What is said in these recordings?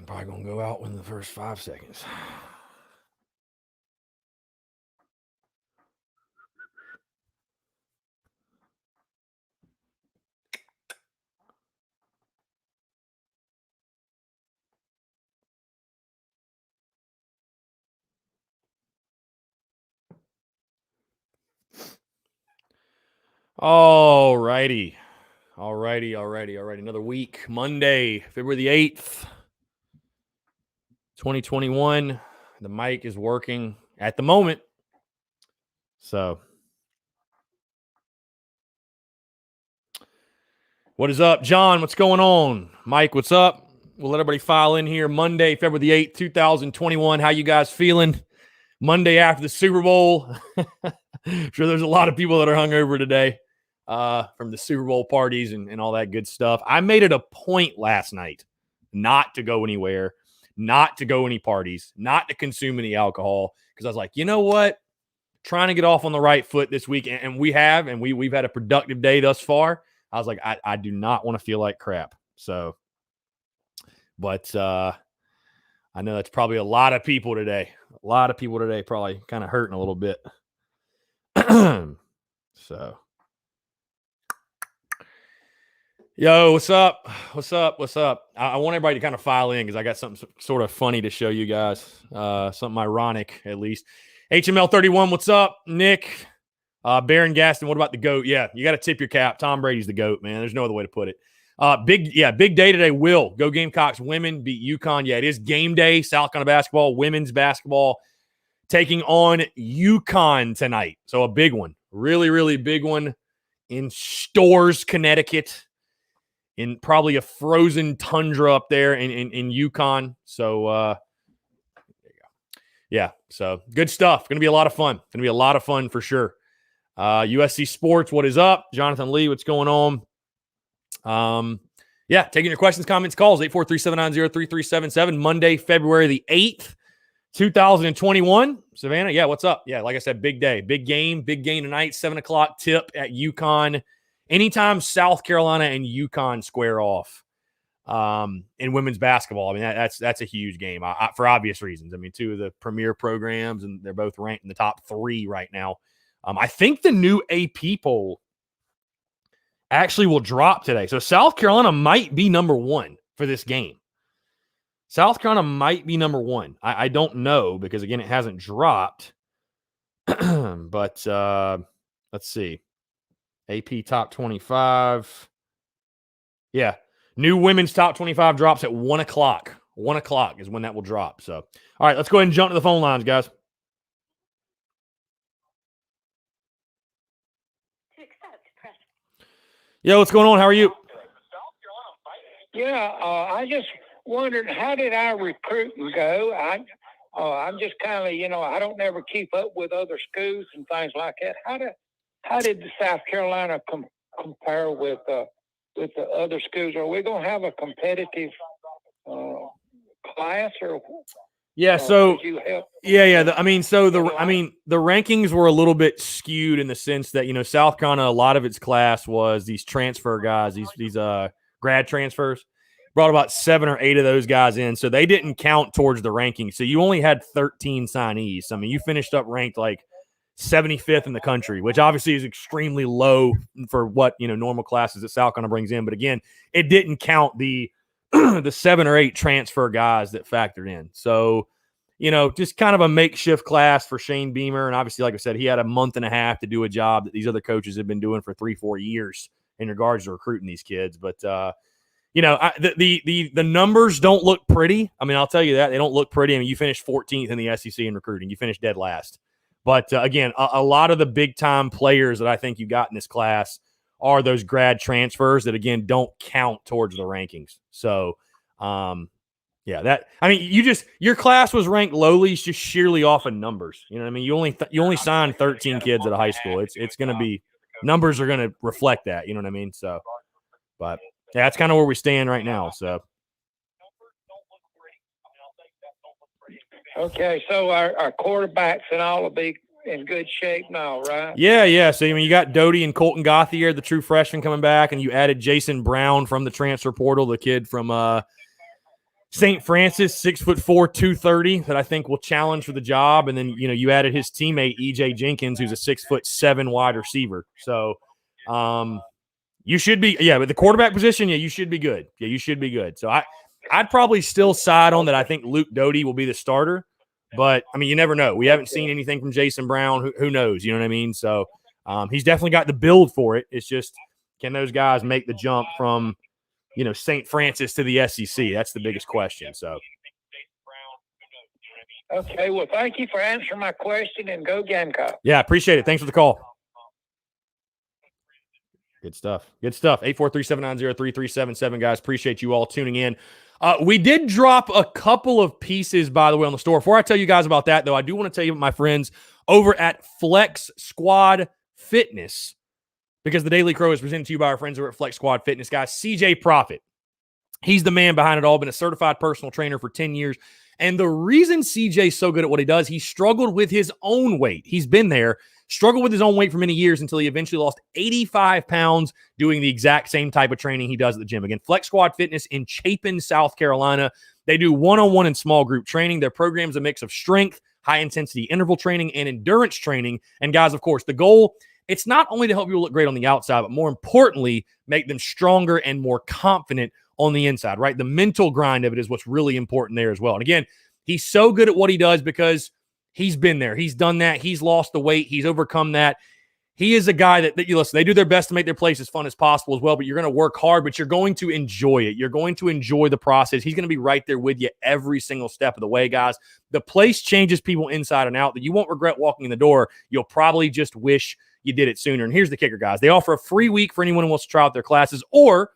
I'm probably going to go out within the first 5 seconds. All righty. Another week, Monday, February the 8th, 2021. The mic is working at the moment. So, what is up, John? What's going on? Mike, what's up? We'll let everybody file in here. Monday, February the 8th, 2021. How you guys feeling? Monday after the Super Bowl. I'm sure there's a lot of people that are hungover today from the Super Bowl parties and all that good stuff. I made it a point last night not to go anywhere, not to go any parties, not to consume any alcohol, because I was like, you know what? Trying to get off on the right foot this week, and we've had a productive day thus far. I was like, I do not want to feel like crap. So, but I know that's probably a lot of people today. A lot of people today probably kind of hurting a little bit. So, yo, what's up? I want everybody to kind of file in because I got something sort of funny to show you guys. Something ironic, at least. HML 31, what's up? Nick, Baron Gaston, what about the GOAT? Yeah, you got to tip your cap. Tom Brady's the GOAT, man. There's no other way to put it. Big day today. Will go Gamecocks. Women beat Uconn. Yeah, it is game day. South Carolina basketball, women's basketball taking on Uconn tonight. So a big one, really, really big one in Storrs, Connecticut, in probably a frozen tundra up there in Uconn. So there you go. Yeah, so good stuff. Going to be a lot of fun. Going to be a lot of fun for sure. USC Sports, what is up? Jonathan Lee, what's going on? Yeah, taking your questions, comments, calls, 843-790-3377. Monday, February the 8th, 2021. Savannah, yeah, what's up? Yeah, like I said, big day, big game tonight, 7 o'clock tip at Uconn. Anytime South Carolina and Uconn square off in women's basketball, I mean, that's a huge game for obvious reasons. I mean, two of the premier programs, and they're both ranked in the top 3 right now. I think the new AP poll actually will drop today. So South Carolina might be number 1 for this game. South Carolina might be number 1. I don't know because, again, it hasn't dropped. But let's see. AP top 25. Yeah. New women's top 25 drops at 1 o'clock. 1 o'clock is when that will drop. So, all right, let's go ahead and jump to the phone lines, guys. Yo, what's going on? How are you? Yeah, I just wondered, how did our recruiting go? I'm just kind of, I don't never keep up with other schools and things like that. How did the South Carolina compare with the other schools? Are we going to have a competitive class or? Yeah, so yeah. The rankings were a little bit skewed in the sense that South Carolina, a lot of its class was these transfer guys, these grad transfers. Brought about 7 or 8 of those guys in, so they didn't count towards the rankings. So you only had 13 signees. I mean, you finished up ranked like 75th in the country, which obviously is extremely low for what normal classes that South Carolina brings in. But again, it didn't count the the 7 or 8 transfer guys that factored in. So, just kind of a makeshift class for Shane Beamer. And obviously, like I said, he had a month and a half to do a job that these other coaches have been doing for 3-4 years in regards to recruiting these kids. But, the numbers don't look pretty. I mean, I'll tell you that. They don't look pretty. I mean, you finished 14th in the SEC in recruiting. You finished dead last. But, again, a lot of the big-time players that I think you got in this class are those grad transfers that, again, don't count towards the rankings. So, your class was ranked lowly just sheerly off of numbers. You know what I mean? You only signed 13 kids at a high school. It's going to be – numbers are going to reflect that. You know what I mean? So, but, yeah, that's kind of where we stand right now. So. Okay, so our quarterbacks and all will be in good shape now, right? Yeah. So, you got Doty and Colton Gauthier, the true freshman, coming back, and you added Jason Brown from the transfer portal, the kid from St. Francis, 6'4", 230, that I think will challenge for the job. And then, you added his teammate, E.J. Jenkins, who's a 6'7" wide receiver. So you should be, but the quarterback position, you should be good. Yeah, you should be good. So I'd probably still side on that. I think Luke Doty will be the starter. But, I mean, you never know. We haven't seen anything from Jason Brown. Who knows? You know what I mean? So he's definitely got the build for it. It's just, can those guys make the jump from – St. Francis to the SEC? That's the biggest question. So, okay. Well, thank you for answering my question, and go Gamecock. Yeah, appreciate it. Thanks for the call. Good stuff. 843-790-3377, guys. Appreciate you all tuning in. We did drop a couple of pieces, by the way, on the store. Before I tell you guys about that, though, I do want to tell you about my friends over at Flex Squad Fitness, because the Daily Crow is presented to you by our friends over at Flex Squad Fitness, guys. CJ Profit. He's the man behind it all, been a certified personal trainer for 10 years. And the reason CJ's so good at what he does, he struggled with his own weight. He's been there, struggled with his own weight for many years until he eventually lost 85 pounds doing the exact same type of training he does at the gym. Again, Flex Squad Fitness in Chapin, South Carolina. They do one-on-one and small group training. Their program's a mix of strength, high-intensity interval training, and endurance training. And guys, of course, the goal, it's not only to help people look great on the outside, but more importantly, make them stronger and more confident on the inside, right? The mental grind of it is what's really important there as well. And again, he's so good at what he does because he's been there. He's done that. He's lost the weight. He's overcome that. He is a guy that you listen, they do their best to make their place as fun as possible as well, but you're going to work hard, but you're going to enjoy it. You're going to enjoy the process. He's going to be right there with you every single step of the way, guys. The place changes people inside and out that you won't regret walking in the door. You'll probably just wish you did it sooner. And here's the kicker, guys. They offer a free week for anyone who wants to try out their classes, or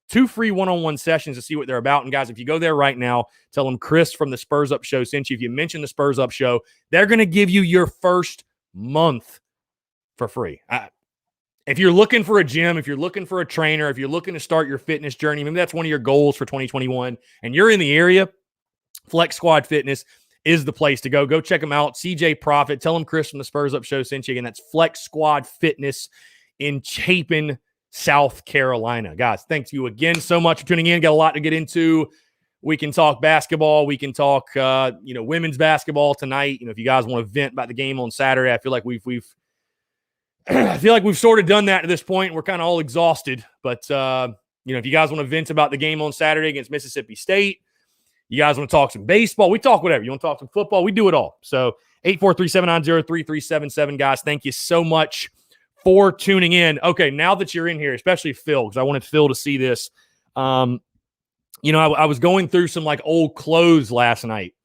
2 free one-on-one sessions to see what they're about. And guys, if you go there right now, tell them Chris from the Spurs Up Show sent you. If you mention the Spurs Up Show, they're going to give you your first month for free. If you're looking for a gym, if you're looking for a trainer, if you're looking to start your fitness journey, maybe that's one of your goals for 2021, and you're in the area, Flex Squad Fitness is the place to go. Go check them out. CJ Profit. Tell them Chris from the Spurs Up Show sent you. Again, that's Flex Squad Fitness in Chapin, South Carolina. Guys, thank you again so much for tuning in. Got a lot to get into. We can talk basketball. We can talk, women's basketball tonight. If you guys want to vent about the game on Saturday, I feel like we've sort of done that at this point. We're kind of all exhausted. But, if you guys want to vent about the game on Saturday against Mississippi State, you guys want to talk some baseball, we talk whatever. You want to talk some football, we do it all. So 843-790-3377, guys. Thank you so much for tuning in. Okay, now that you're in here, especially Phil, because I wanted Phil to see this. I was going through some old clothes last night,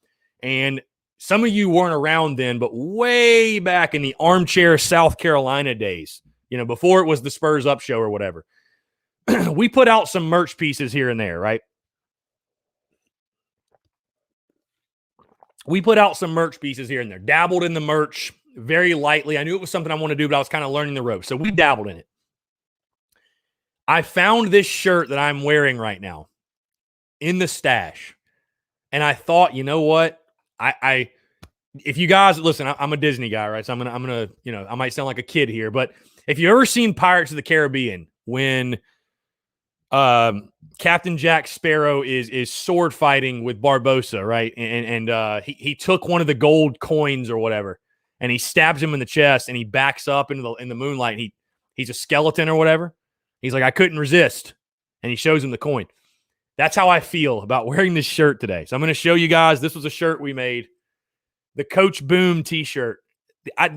and some of you weren't around then, but way back in the Armchair South Carolina days, before it was the Spurs Up Show or whatever, we put out some merch pieces here and there, right? We put out some merch pieces here and there, dabbled in the merch very lightly. I knew it was something I wanted to do, but I was kind of learning the ropes. So we dabbled in it. I found this shirt that I'm wearing right now in the stash. And I thought, you know what? If you guys listen, I'm a Disney guy, right? So I'm gonna, I might sound like a kid here, but if you ever seen Pirates of the Caribbean, when Captain Jack Sparrow is sword fighting with Barbossa, right? And he took one of the gold coins or whatever, and he stabs him in the chest, and he backs up in the moonlight. And he's a skeleton or whatever. He's like, I couldn't resist, and he shows him the coin. That's how I feel about wearing this shirt today. So I'm going to show you guys. This was a shirt we made, the Coach Boom T-shirt.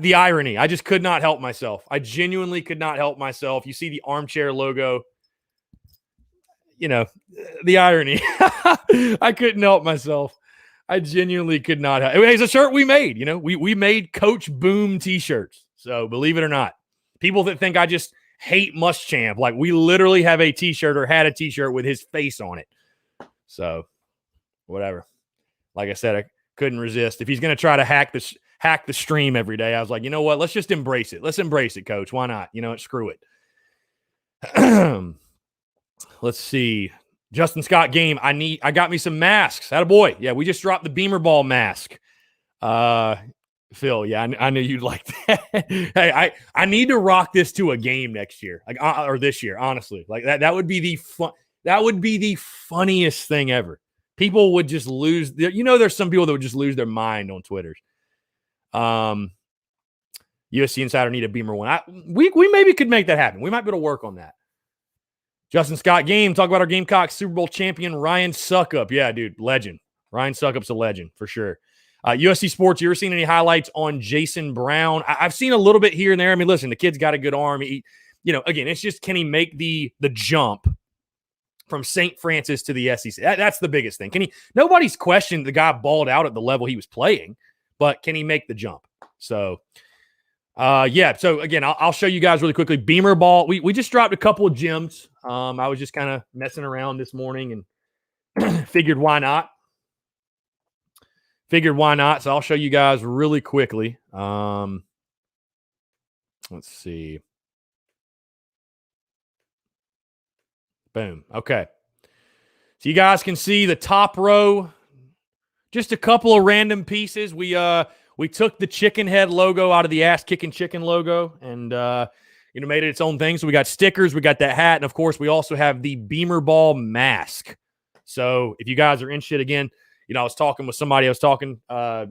The irony, I just could not help myself. I genuinely could not help myself. You see the Armchair logo. The irony. I couldn't help myself. I genuinely could not help. It's a shirt we made. We made Coach Boom T-shirts. So believe it or not, people that think I just hate Muschamp, we literally have a T-shirt or had a T-shirt with his face on it. So whatever. Like I said, I couldn't resist. If he's going to try to hack the stream every day, I was like, you know what? Let's just embrace it. Let's embrace it, Coach. Why not? Screw it. Let's see. Justin Scott game. I got me some masks. Attaboy. Yeah, we just dropped the Beamer Ball mask. Phil, yeah, I knew you'd like that. Hey, I need to rock this to a game next year, or this year, honestly. That would be the funniest thing ever. people would just lose. There's some people that would just lose their mind on Twitter. USC Insider need a Beamer one. We maybe could make that happen. We might be able to work on that. Justin Scott Game, talk about our Gamecocks Super Bowl champion, Ryan Suckup. Yeah, dude, legend. Ryan Suckup's a legend for sure. USC Sports, you ever seen any highlights on Jason Brown? I've seen a little bit here and there. I mean, listen, the kid's got a good arm. Again, it's just, can he make the jump from St. Francis to the SEC? That's the biggest thing. Nobody's questioned the guy balled out at the level he was playing, but can he make the jump? So, So again, I'll show you guys really quickly. Beamer ball. We just dropped a couple of gems. I was just kind of messing around this morning and figured why not. So I'll show you guys really quickly. Let's see. Boom. Okay. So you guys can see the top row. Just a couple of random pieces. We took the chicken head logo out of the Ass Kicking Chicken logo and made it its own thing. So we got stickers, we got that hat, and of course we also have the Beamer Ball mask. So if you guys are interested, again, I was talking with somebody. I was talking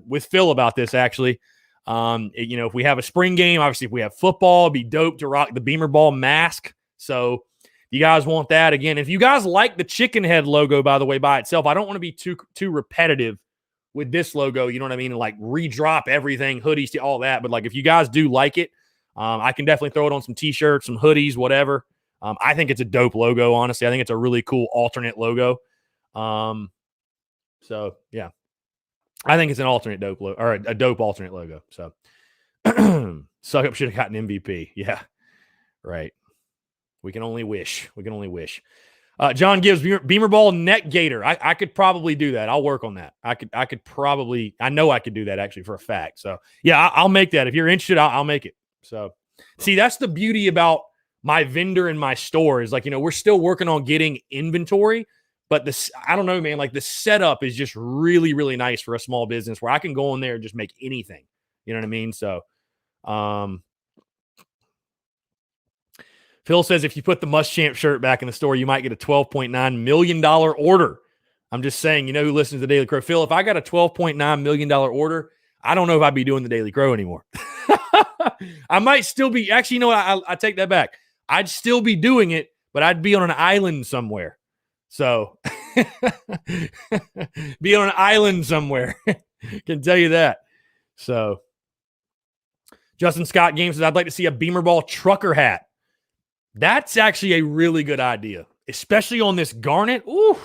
with Phil about this actually. If we have a spring game, obviously if we have football, it'd be dope to rock the Beamer Ball mask. So you guys want that. Again, if you guys like the chicken head logo, by the way, by itself, I don't want to be too repetitive with this logo, you know what I mean? And like redrop everything, hoodies, all that. But like, if you guys do like it, I can definitely throw it on some t-shirts, some hoodies, whatever. I think it's a dope logo, honestly. I think it's a really cool alternate logo. So yeah, I think it's an alternate dope logo, or a dope alternate logo. So Suckup should have gotten MVP. Yeah, right. We can only wish. John Gibbs, Beamer Ball neck gator. I could probably do that. I'll work on that. I know I could do that actually for a fact. So yeah, I'll make that. If you're interested, I'll make it. So see, that's the beauty about my vendor and my store is like, we're still working on getting inventory, but I don't know, man, like the setup is just really, really nice for a small business where I can go in there and just make anything. You know what I mean? So, Phil says if you put the Muschamp shirt back in the store, you might get a $12.9 million order. I'm just saying, who listens to the Daily Crow? Phil, if I got a $12.9 million order, I don't know if I'd be doing the Daily Crow anymore. I might still be. Actually, I take that back. I'd still be doing it, but I'd be on an island somewhere. So be on an island somewhere. Can tell you that. So Justin Scott Game says, I'd like to see a Beamer Ball trucker hat. That's actually a really good idea, especially on this garnet. Ooh,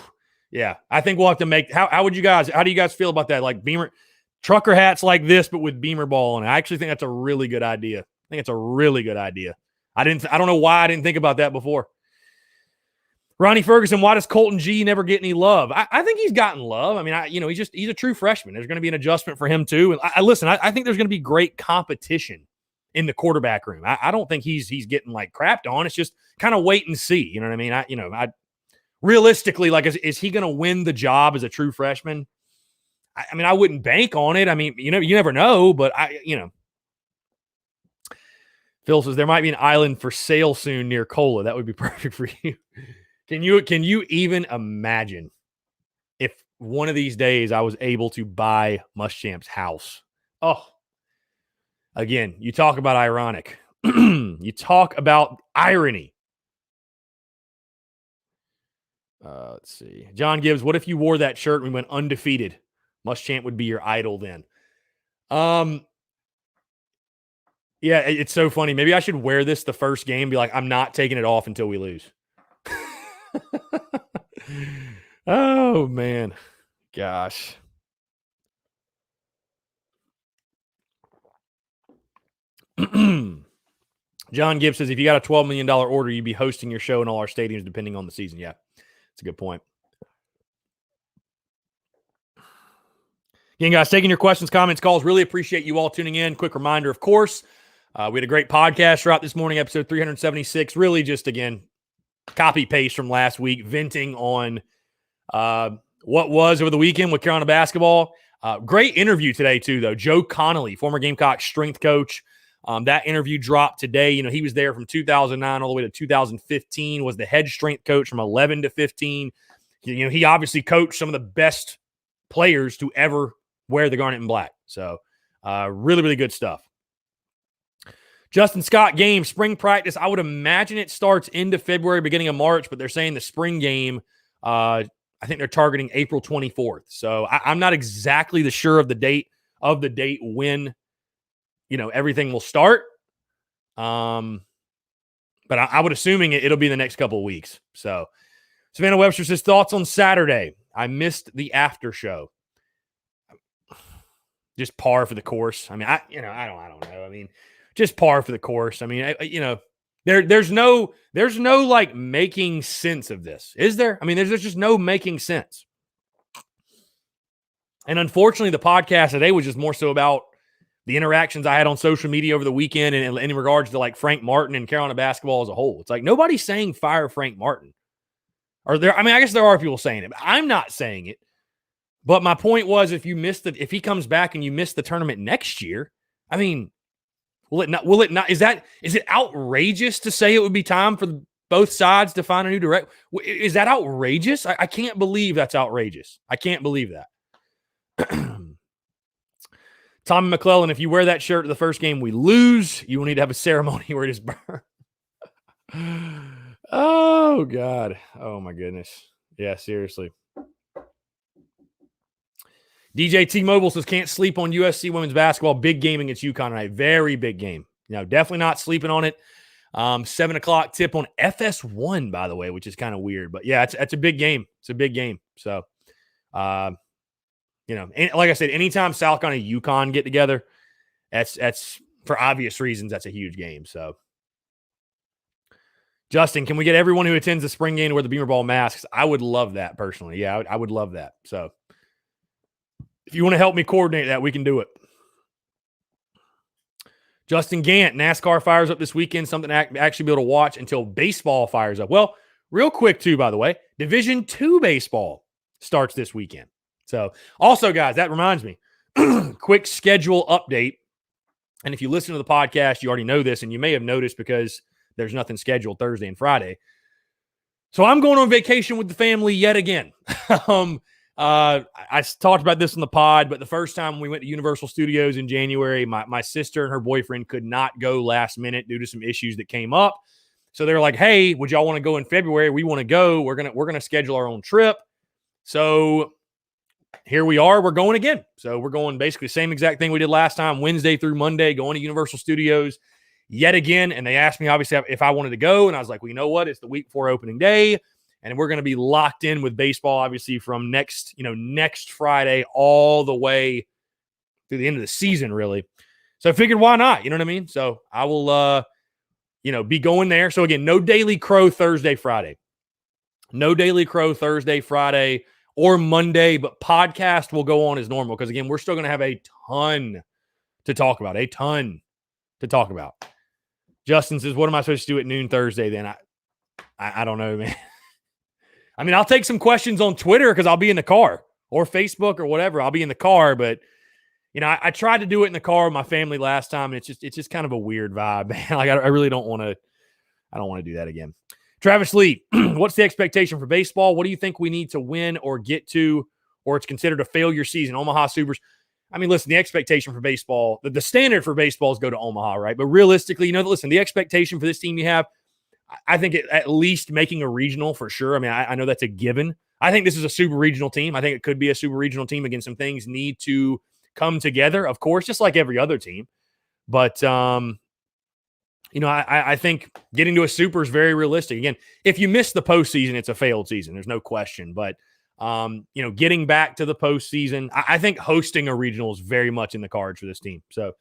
yeah. I think we'll have to make. How do you guys feel about that? Like Beamer trucker hats like this, but with Beamer Ball on it. I actually think that's a really good idea. I don't know why I didn't think about that before. Ronnie Ferguson, why does Colton G never get any love? I think he's gotten love. I mean, he's a true freshman. There's going to be an adjustment for him too. And I think there's going to be great competition in the quarterback room. I don't think he's getting like crapped on. It's just kind of wait and see. You know what I mean? Realistically, like, is he going to win the job as a true freshman? I mean, I wouldn't bank on it. I mean, you never know, but Phil says there might be an island for sale soon near Cola. That would be perfect for you. Can you even imagine if one of these days I was able to buy Muschamp's house? Oh, again, you talk about ironic. You talk about irony. Let's see. John Gibbs, what if you wore that shirt and we went undefeated? Muschamp would be your idol then. Yeah, it's so funny. Maybe I should wear this the first game, be like, I'm not taking it off until we lose. Oh, man. Gosh. John Gibbs says, if you got a $12 million order, you'd be hosting your show in all our stadiums, depending on the season. Yeah, that's a good point. Again, guys, taking your questions, comments, calls. Really appreciate you all tuning in. Quick reminder, of course, we had a great podcast throughout this morning, episode 376. Really just, again, copy-paste from last week, venting on what was over the weekend with Carolina basketball. Great interview today, too, though. Joe Connolly, former Gamecock strength coach. That interview dropped today. He was there from 2009 all the way to 2015, was the head strength coach from 11 to 15. he obviously coached some of the best players to ever wear the garnet and black. So really, really good stuff. Justin Scott game, spring practice. I would imagine it starts into February, beginning of March, but they're saying the spring game, I think they're targeting April 24th. So I'm not exactly sure of the date when, everything will start. But I would assuming it'll be the next couple of weeks. So Savannah Webster says, thoughts on Saturday. I missed the after show. Just par for the course. I mean, I don't know. I mean, just par for the course. I mean, there's no like making sense of this, is there? I mean, there's just no making sense. And unfortunately, the podcast today was just more so about the interactions I had on social media over the weekend and in regards to like Frank Martin and Carolina basketball as a whole. It's like nobody's saying fire Frank Martin. I guess there are people saying it, but I'm not saying it. But my point was, if he comes back and you miss the tournament next year, I mean, will it not? Is it outrageous to say it would be time for both sides to find a new director? Is that outrageous? I can't believe that's outrageous. I can't believe that. Tommy McClellan, if you wear that shirt to the first game we lose, you will need to have a ceremony where it is burned. Oh, God. Oh, my goodness. Yeah, seriously. DJ T-Mobile says, can't sleep on USC women's basketball. Big game against Uconn tonight. Very big game. Definitely not sleeping on it. 7 o'clock tip on FS1, by the way, which is kind of weird. But, yeah, it's a big game. It's a big game. So, and like I said, anytime South Carolina and Uconn get together, that's for obvious reasons, that's a huge game. So, Justin, can we get everyone who attends the spring game to wear the Beamer Ball masks? I would love that personally. Yeah, I would love that. So, if you want to help me coordinate that, we can do it. Justin Gant, NASCAR fires up this weekend, something to actually be able to watch until baseball fires up. Well, real quick, too, by the way, Division II baseball starts this weekend. So, also, guys, that reminds me, quick schedule update. And if you listen to the podcast, you already know this, and you may have noticed because there's nothing scheduled Thursday and Friday. So, I'm going on vacation with the family yet again. I talked about this in the pod, but the first time we went to Universal Studios in January, my sister and her boyfriend could not go last minute due to some issues that came up. So they're like, hey, would y'all want to go in February? We want to go. We're going to schedule our own trip. So here we are. We're going again. So we're going basically the same exact thing we did last time, Wednesday through Monday, going to Universal Studios yet again. And they asked me, obviously, if I wanted to go. And I was like, well, you know what? It's the week before opening day. And we're going to be locked in with baseball, obviously, from next Friday all the way through the end of the season, really. So I figured, why not? You know what I mean? So I will, be going there. So again, no Daily Crow Thursday, Friday. No Daily Crow Thursday, Friday, or Monday, but podcast will go on as normal because, again, we're still going to have a ton to talk about. Justin says, what am I supposed to do at noon Thursday then? I don't know, man. I mean, I'll take some questions on Twitter because I'll be in the car or Facebook or whatever. I'll be in the car, but I tried to do it in the car with my family last time, and it's just kind of a weird vibe, man. Like I really don't want to. I don't want to do that again. Travis Lee, what's the expectation for baseball? What do you think we need to win or get to, or it's considered a failure season? Omaha Supers. I mean, listen, the expectation for baseball, the standard for baseball is go to Omaha, right? But realistically, listen, the expectation for this team you have. I think at least making a regional for sure. I mean, I know that's a given. I think this is a super regional team. I think it could be a super regional team. Again, some things need to come together, of course, just like every other team. But, I think getting to a super is very realistic. Again, if you miss the postseason, it's a failed season. There's no question. But, getting back to the postseason, I think hosting a regional is very much in the cards for this team. So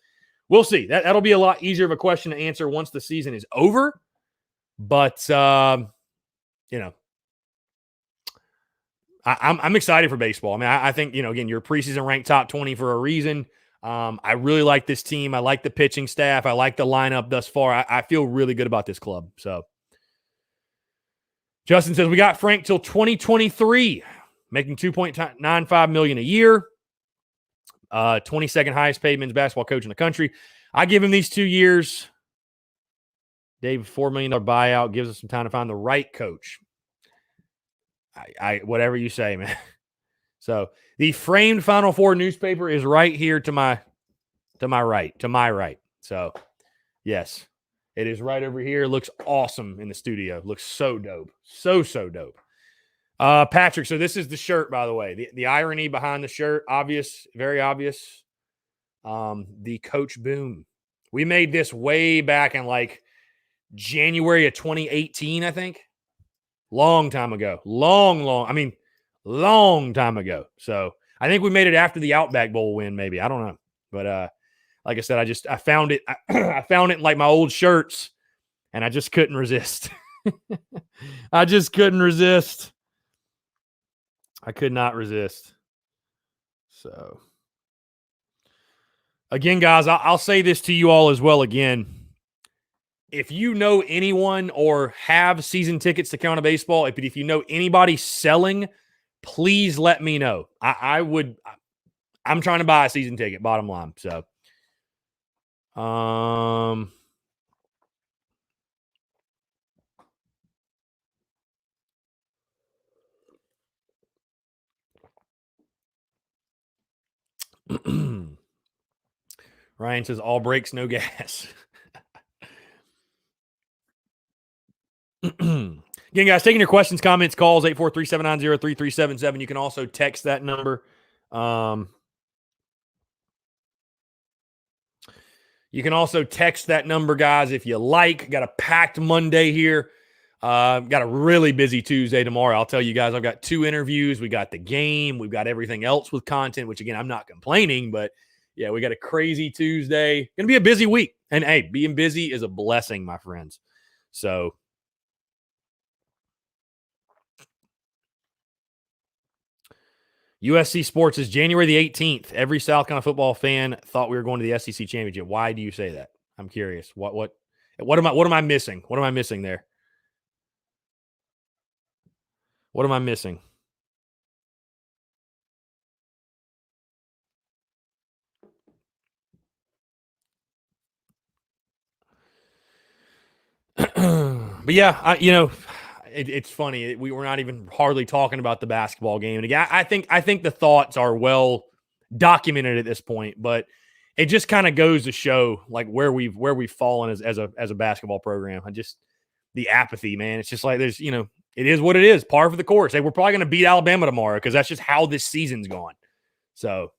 we'll see. That'll be a lot easier of a question to answer once the season is over. But, I'm excited for baseball. I mean, I think, again, your preseason ranked top 20 for a reason. I really like this team. I like the pitching staff. I like the lineup thus far. I feel really good about this club. So Justin says, we got Frank till 2023, making $2.95 million a year. 22nd highest paid men's basketball coach in the country. I give him these 2 years. Dave, $4 million buyout gives us some time to find the right coach. I whatever you say, man. So the framed Final Four newspaper is right here to my right. So yes, it is right over here. It looks awesome in the studio. It looks so dope. So dope. Patrick, so this is the shirt, by the way. The irony behind the shirt, obvious, very obvious. The Coach Boom. We made this way back in like January of 2018, I think. Long time ago. Long time ago. So I think we made it after the Outback Bowl win, maybe. I don't know. But like I said, I found it. I found it in like my old shirts, and I just couldn't resist. I just couldn't resist. I could not resist. So again, guys, I'll say this to you all as well again. If you know anyone or have season tickets to Count of Baseball, if you know anybody selling, please let me know. I'm trying to buy a season ticket, bottom line. So, Ryan says all brakes, no gas. Again, guys, taking your questions, comments, calls, 843-790-3377. You can also text that number. You can also text that number, guys, if you like. Got a packed Monday here. Got a really busy Tuesday tomorrow. I'll tell you guys, I've got 2 interviews. We got the game. We've got everything else with content, which, again, I'm not complaining. But, yeah, we got a crazy Tuesday. Going to be a busy week. And, hey, being busy is a blessing, my friends. So, USC Sports is January the 18th. Every South Carolina football fan thought we were going to the SEC championship. Why do you say that? I'm curious. What am I missing? What am I missing there? What am I missing? But yeah, it's funny. We were not even hardly talking about the basketball game. And again, I think the thoughts are well documented at this point, but it just kind of goes to show like where we've fallen as a basketball program. The apathy, man. It's just like there's, it is what it is. Par for the course. Hey, we're probably going to beat Alabama tomorrow because that's just how this season's gone. So,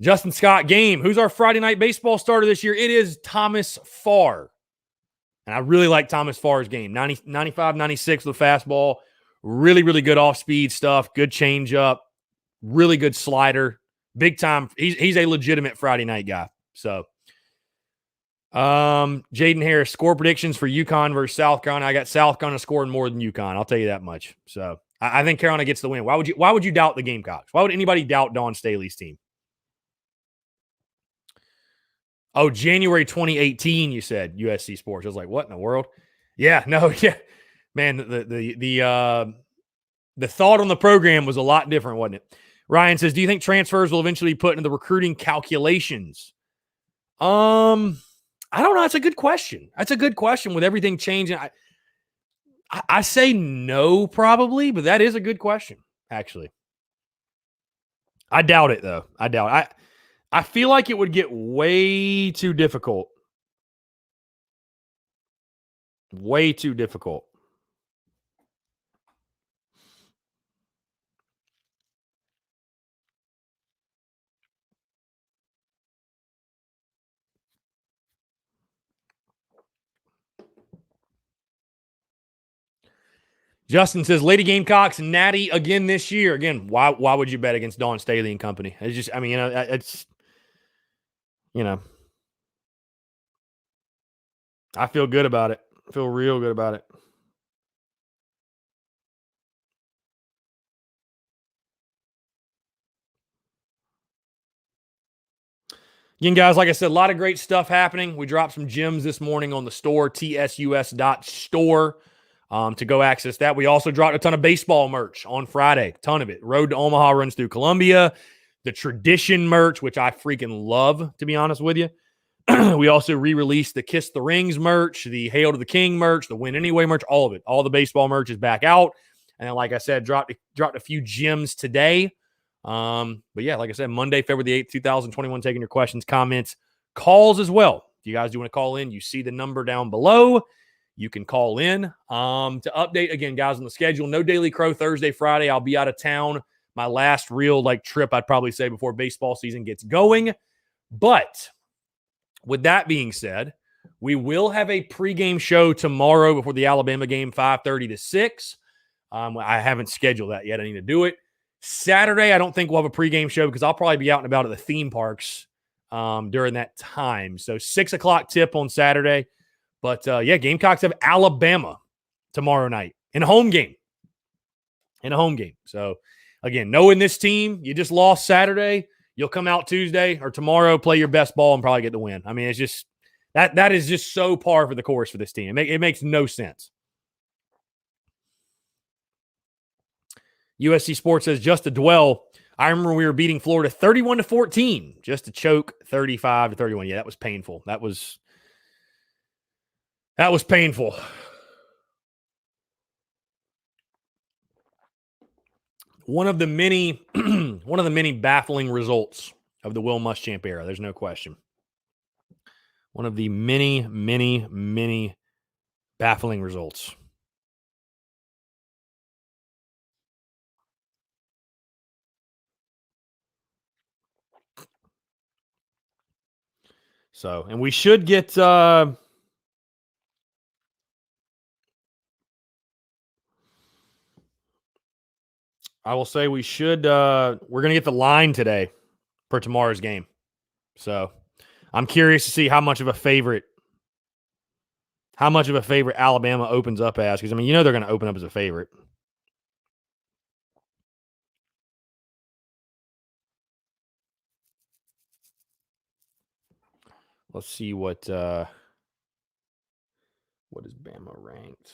Justin Scott game. Who's our Friday night baseball starter this year? It is Thomas Farr. And I really like Thomas Farr's game. 95, 96 with a fastball. Really, really good off-speed stuff. Good changeup. Really good slider. Big time. He's a legitimate Friday night guy. So, Jaden Harris, score predictions for Uconn versus South Carolina. I got South Carolina scoring more than Uconn. I'll tell you that much. So, I think Carolina gets the win. Why would you doubt the Gamecocks? Why would anybody doubt Dawn Staley's team? Oh, January 2018, you said, USC Sports. I was like, what in the world? Yeah, no, yeah. Man, the thought on the program was a lot different, wasn't it? Ryan says, do you think transfers will eventually be put into the recruiting calculations? I don't know. That's a good question. That's a good question with everything changing. I say no, probably, but that is a good question, actually. I doubt it, though. I feel like it would get way too difficult. Way too difficult. Justin says, Lady Gamecocks natty again this year. Again, why would you bet against Dawn Staley and company? It's just, it's, I feel good about it. I feel real good about it. Again, guys, like I said, a lot of great stuff happening. We dropped some gems this morning on the store, tsus.store, to go access that. We also dropped a ton of baseball merch on Friday, a ton of it. Road to Omaha runs through Columbia. The tradition merch, which I freaking love, to be honest with you. We also re-released the Kiss the Rings merch, the Hail to the King merch, the Win Anyway merch, all of it. All the baseball merch is back out. And then, like I said, dropped a few gems today. But yeah, like I said, Monday, February the 8th, 2021, taking your questions, comments, calls as well. If you guys do want to call in, you see the number down below. You can call in. To update again, guys, on the schedule, no Daily Crow Thursday, Friday. I'll be out of town. My last real trip, I'd probably say, before baseball season gets going. But with that being said, we will have a pregame show tomorrow before the Alabama game, 5:30 to 6. I haven't scheduled that yet. I need to do it. Saturday, I don't think we'll have a pregame show because I'll probably be out and about at the theme parks during that time. So 6 o'clock tip on Saturday. But yeah, Gamecocks have Alabama tomorrow night in a home game. So again, knowing this team, you just lost Saturday. You'll come out Tuesday or tomorrow, play your best ball, and probably get the win. I mean, it's just that is just so par for the course for this team. It makes no sense. USC Sports says, just to dwell, I remember we were beating Florida 31-14, just to choke 35-31. Yeah, that was painful. That was painful. One of the many baffling results of the Will Muschamp era. There's no question. One of the many baffling results. So, and we should get I will say we should we're going to get the line today for tomorrow's game. So, I'm curious to see how much of a favorite Alabama opens up as, because I mean, they're going to open up as a favorite. Let's see what is Bama ranked.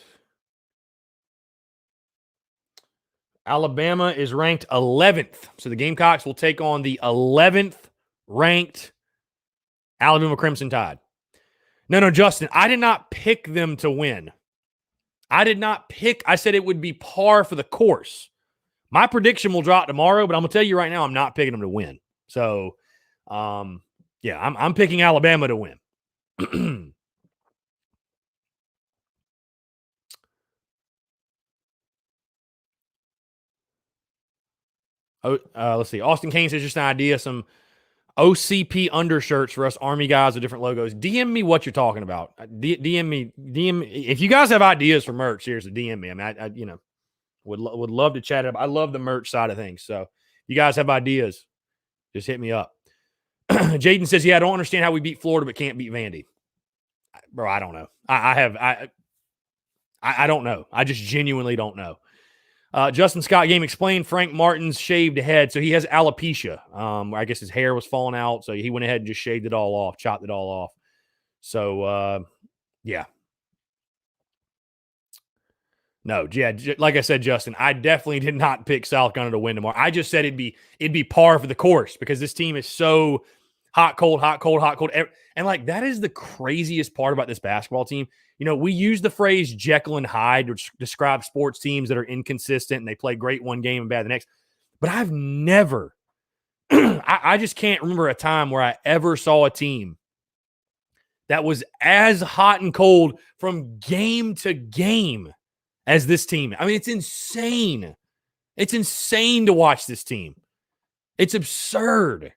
Alabama is ranked 11th. So the Gamecocks will take on the 11th ranked Alabama Crimson Tide. No, Justin, I did not pick them to win. I said it would be par for the course. My prediction will drop tomorrow, but I'm going to tell you right now, I'm not picking them to win. So, yeah, I'm picking Alabama to win. Let's see. Austin Kane says just an idea, some OCP undershirts for us Army guys with different logos. DM me what you're talking about. DM me. If you guys have ideas for merch, seriously, DM me. I mean, I would love to chat about. I love the merch side of things. So, if you guys have ideas, just hit me up. Jaden says, "Yeah, I don't understand how we beat Florida but can't beat Vandy." Bro, I don't know. I don't know. I just genuinely don't know. Justin Scott Game explained Frank Martin's shaved head. So he has alopecia. I guess his hair was falling out. So he went ahead and just shaved it all off, chopped it all off. So, yeah. No, yeah, like I said, Justin, I definitely did not pick South Carolina to win tomorrow. I just said it'd be par for the course because this team is so hot, cold. And that is the craziest part about this basketball team. We use the phrase Jekyll and Hyde to describe sports teams that are inconsistent and they play great one game and bad the next. But I've never, I just can't remember a time where I ever saw a team that was as hot and cold from game to game as this team. I mean, it's insane. It's insane to watch this team. It's absurd.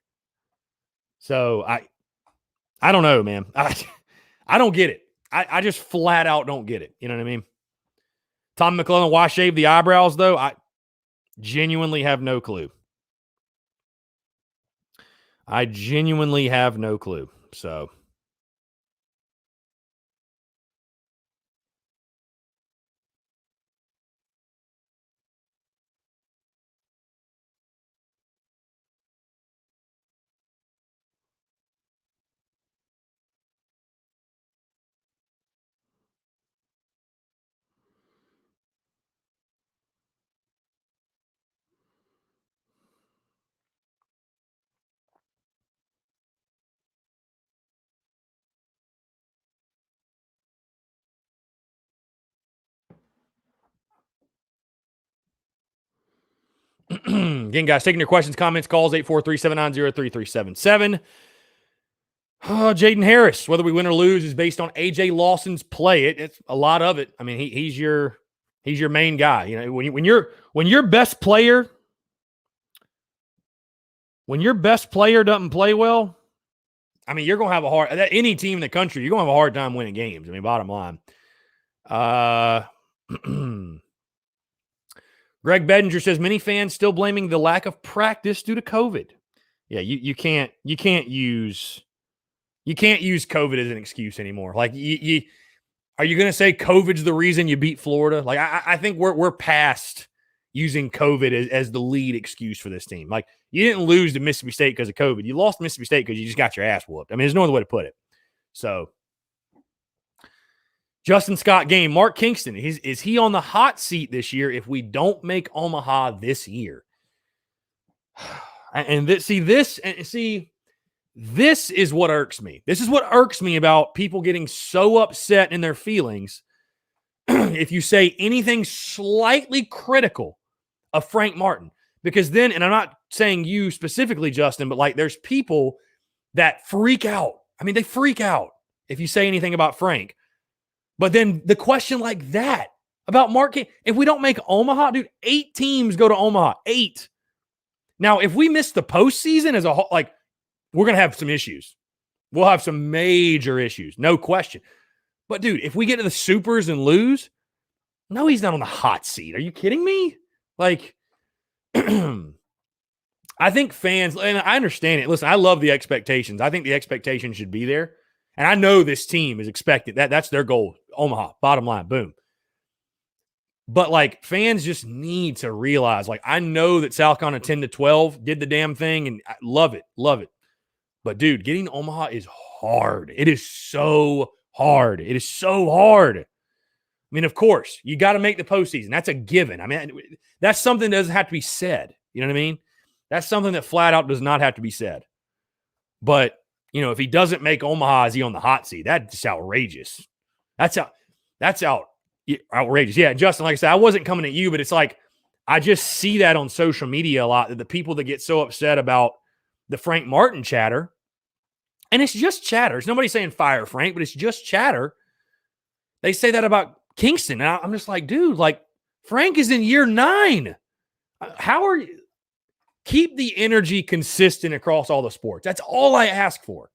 So I don't know, man. I don't get it. I just flat out don't get it. You know what I mean? Tom McClellan, why shave the eyebrows, though? I genuinely have no clue. So. Again, guys, taking your questions, comments, calls, 843-790-3377. Jaden Harris, whether we win or lose is based on AJ Lawson's play. It's a lot of it. I mean, he's your main guy. You know, when your best player doesn't play well, I mean, you're going to have a hard, any team in the country, you're going to have a hard time winning games. I mean, bottom line. Greg Bedinger says many fans still blaming the lack of practice due to COVID. Yeah, you can't use COVID as an excuse anymore. Like, are you going to say COVID's the reason you beat Florida? Like, I think we're past using COVID as the lead excuse for this team. Like, you didn't lose to Mississippi State because of COVID. You lost to Mississippi State because you just got your ass whooped. I mean, there's no other way to put it. So, Justin Scott game. Mark Kingston, is he on the hot seat this year if we don't make Omaha this year? And this is what irks me. This is what irks me about people getting so upset in their feelings if you say anything slightly critical of Frank Martin. Because then, and I'm not saying you specifically, Justin, but like there's people that freak out. I mean, they freak out if you say anything about Frank. But then the question like that about Mark, if we don't make Omaha, dude, 8 teams go to Omaha. 8. Now, if we miss the postseason as a whole, like, we're going to have some issues. We'll have some major issues, no question. But, dude, if we get to the Supers and lose, no, he's not on the hot seat. Are you kidding me? Like, I think fans, and I understand it. Listen, I love the expectations. I think the expectations should be there. And I know this team is expected. That's their goal. Omaha, bottom line, boom. But, like, fans just need to realize, like, I know that South Carolina 10-12 did the damn thing, and I love it. But, dude, getting to Omaha is hard. It is so hard. I mean, of course, you got to make the postseason. That's a given. I mean, that's something that doesn't have to be said. You know what I mean? That's something that flat out does not have to be said. But, you know, if he doesn't make Omaha, is he on the hot seat? That's outrageous. That's outrageous. Yeah, Justin, like I said, I wasn't coming at you, but it's like I just see that on social media a lot, that the people that get so upset about the Frank Martin chatter, and it's just chatter. It's nobody saying fire Frank, but it's just chatter. They say that about Kingston. And I'm just like, dude, like, Frank is in year 9. How are you? Keep the energy consistent across all the sports. That's all I ask for.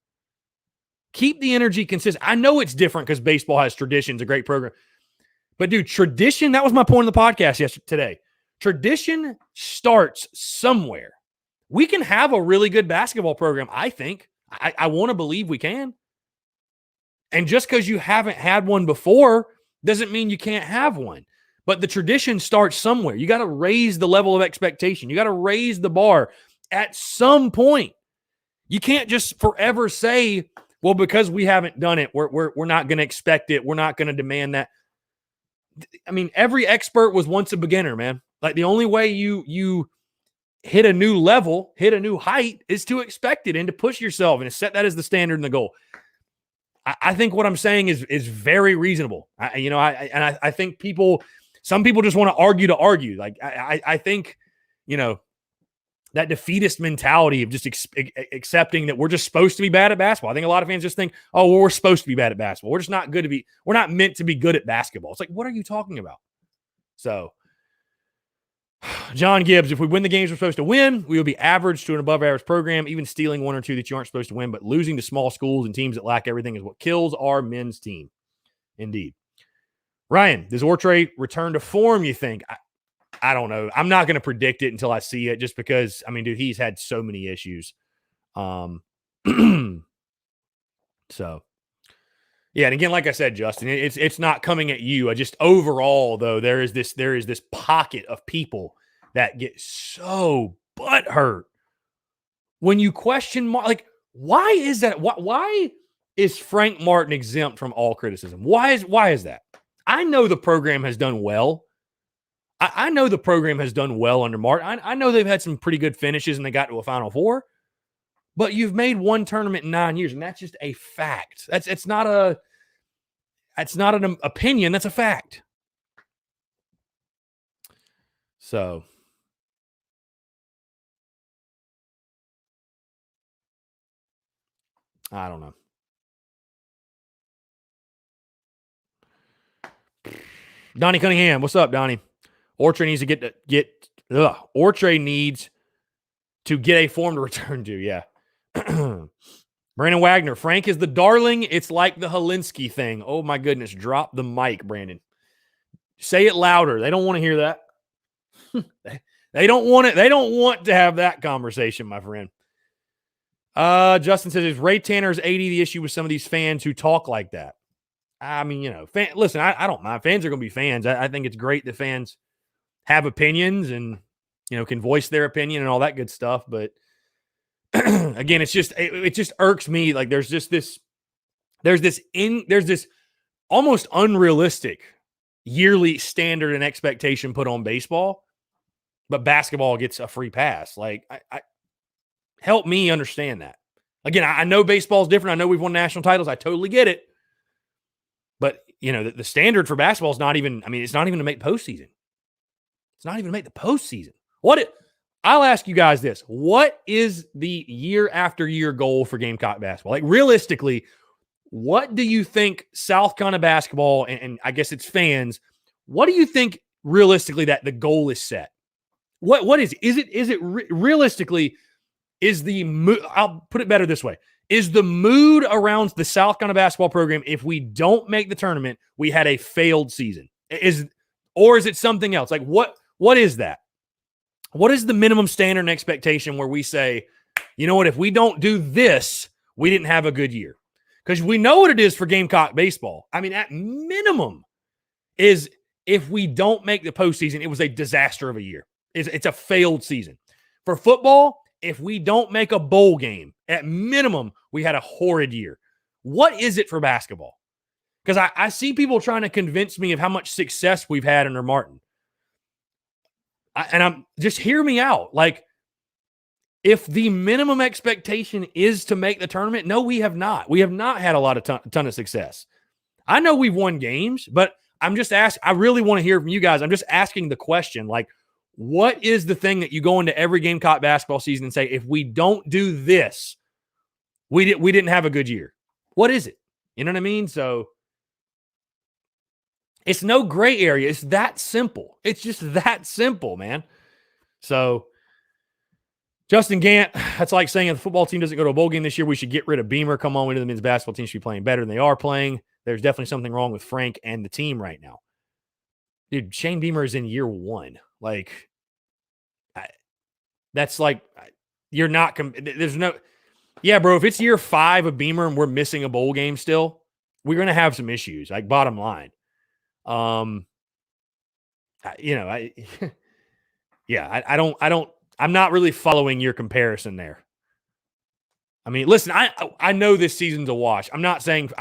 Keep the energy consistent. I know it's different because baseball has traditions, a great program. But, dude, tradition, that was my point in the podcast today. Tradition starts somewhere. We can have a really good basketball program, I think. I want to believe we can. And just because you haven't had one before doesn't mean you can't have one. But the tradition starts somewhere. You got to raise the level of expectation. You got to raise the bar at some point. You can't just forever say, well, because we haven't done it, we're not going to expect it. We're not going to demand that. I mean, every expert was once a beginner, man. Like, the only way you hit a new level, hit a new height, is to expect it and to push yourself and to set that as the standard and the goal. I think what I'm saying is very reasonable. I think some people just want to argue. Like, I think, you know, that defeatist mentality of just accepting that we're just supposed to be bad at basketball. I think a lot of fans just think, oh, well, we're supposed to be bad at basketball. We're just not we're not meant to be good at basketball. It's like, what are you talking about? So, John Gibbs, if we win the games we're supposed to win, we will be average to an above average program, even stealing 1 or 2 that you aren't supposed to win. But losing to small schools and teams that lack everything is what kills our men's team. Indeed. Ryan, does Ortre return to form, you think? I don't know. I'm not going to predict it until I see it, just because, I mean, dude, he's had so many issues. So, yeah, and again, like I said, Justin, it's not coming at you. I just overall, though, there is this pocket of people that get so butthurt when you question, like, why is that? Why is Frank Martin exempt from all criticism? Why is that? I know the program has done well. I know the program has done well under Martin. I know they've had some pretty good finishes and they got to a Final Four. But you've made one tournament in 9 years, and that's just a fact. It's not an opinion. That's a fact. So, I don't know. Donnie Cunningham, what's up, Donnie? Ortre needs to get a form to return to. Yeah. Brandon Wagner, Frank is the darling. It's like the Helinski thing. Oh my goodness. Drop the mic, Brandon. Say it louder. They don't want to hear that. They don't want it. They don't want to have that conversation, my friend. Justin says, is Ray Tanner's 80 the issue with some of these fans who talk like that? I mean, listen, I don't mind. Fans are going to be fans. I think it's great that fans have opinions and, can voice their opinion and all that good stuff. But again, it just irks me. Like there's this almost unrealistic yearly standard and expectation put on baseball, but basketball gets a free pass. Like I help me understand that. Again, I know baseball's different. I know we've won national titles. I totally get it. But, the standard for basketball is not even to make postseason. It's not even to make the postseason. I'll ask you guys this. What is the year after year goal for Gamecock basketball? Like realistically, what do you think South Carolina basketball and I guess it's fans, what do you think realistically that the goal is set? What is it? Is it realistically I'll put it better this way. Is the mood around the South Carolina basketball program, if we don't make the tournament, we had a failed season? Or is it something else? Like what is that? What is the minimum standard and expectation where we say, you know what, if we don't do this, we didn't have a good year? Because we know what it is for Gamecock baseball. I mean, at minimum is if we don't make the postseason, it was a disaster of a year. It's a failed season. For football, if we don't make a bowl game, at minimum, we had a horrid year. What is it for basketball? Because I see people trying to convince me of how much success we've had under Martin. I'm just hear me out. Like, if the minimum expectation is to make the tournament, no, we have not. We have not had a lot of ton of success. I know we've won games, but I'm just asking. I really want to hear from you guys. I'm just asking the question, like, what is the thing that you go into every Gamecock basketball season and say, if we don't do this, we didn't have a good year? What is it? You know what I mean? So it's no gray area. It's that simple. It's just that simple, man. So Justin Gant, that's like saying if the football team doesn't go to a bowl game this year, we should get rid of Beamer. Come on, into the men's basketball team should be playing better than they are playing. There's definitely something wrong with Frank and the team right now. Dude, Shane Beamer is in year one. Like, that's like, you're not, there's no, yeah, bro, if it's year 5 of Beamer and we're missing a bowl game still, we're going to have some issues, like bottom line. I'm not really following your comparison there. I mean, listen, I know this season's a wash. I'm not saying